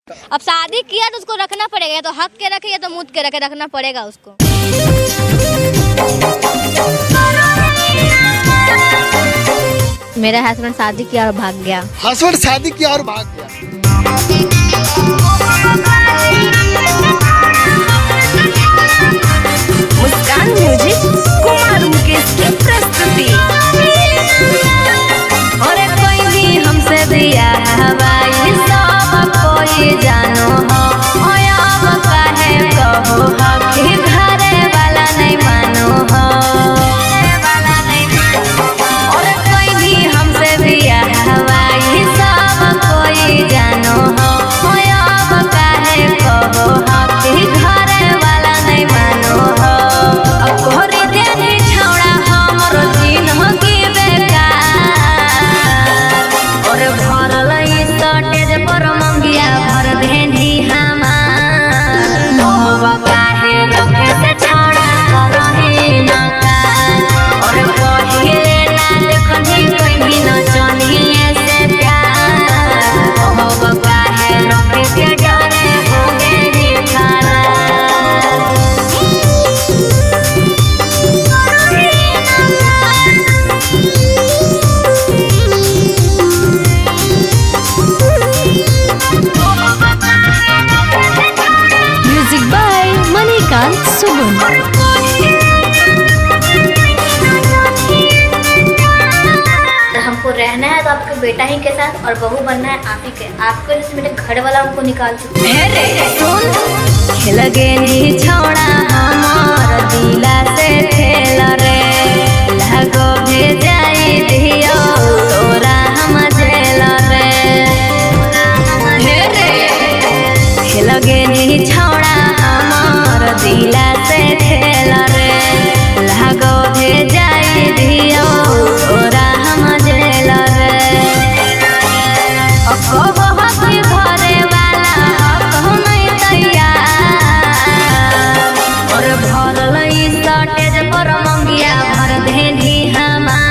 अब शादी किया तो उसको रखना पड़ेगा, या तो हक के रखे या तो मुद के रखे, रखना पड़ेगा उसको। मेरा हस्बैंड शादी किया और भाग गया। हस्बैंड शादी किया और भाग गया। मुस्कान म्यूजिक कुमार मुकेश की प्रस्तुति। और कोई भी हमसे दिया हवाई सब कोई जानो हो, अब काहे कहो हो कि घरे वाला नहीं मानो हो। और कोई भी हमसे दिया हवाई सब कोई जानो हो, अब काहे कहो हो कि घरे वाला नहीं मानो हो। अब कोहरी देनी छौड़ा हमरो चिन्ह की बेकार, और भरल स्टेज पर मंगिया भर देनी हमार। अब काहे रखे से छौड़ा करही नकार, और पहिले ना देखनी कहीं न चनिए से प्यार। अब काहे रखे के डरे हो गेली खराब। Music by Manikant Sugun. हमको रहना है तो आपके बेटा ही के साथ, और बहू बनना है आप ही के। आपके वजह से मेरे घर वाला हमको निकाल चुके हैं। सुन खेल गेली छौड़ा हमार दिला से खेल रे, लगो भेजाई दियो तोरा हम जेल रे। खेल गेली छौड़ा हमार दिला से खेल रे, लगो भेजाई दियो तोरा हम जेल रे। घरे वाला हो नहीं तैयार, और भरल स्टेज पर मंगिया भर देनी हमार।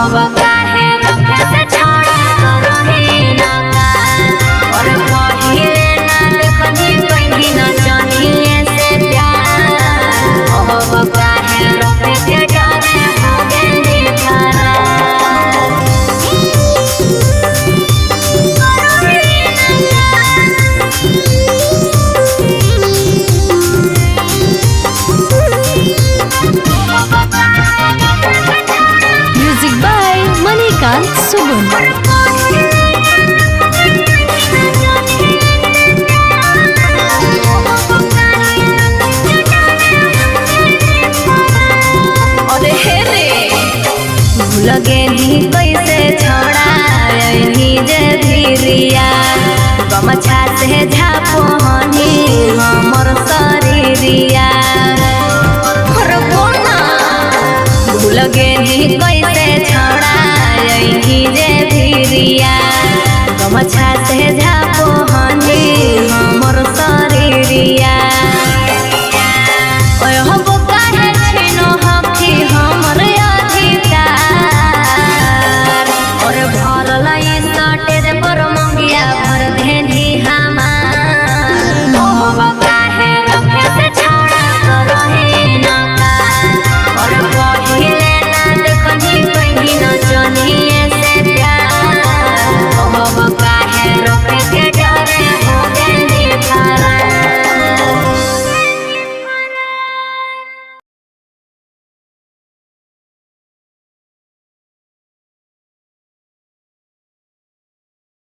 अब काहे रखे से छौड़ा करही नकार, और पहिले ना देखनी कहीं न चनिए से प्यार। अब काहे रखे के डरे हो गेली खराब। Music by Manikant Sugun. और हे रे भूल गेली कैसे छौड़ा जे धीरिया, गमछा से झापोनी हमर शरीरिया। भूल गेली कैसे छौड़ा जे धीरिया, गमछा से झाप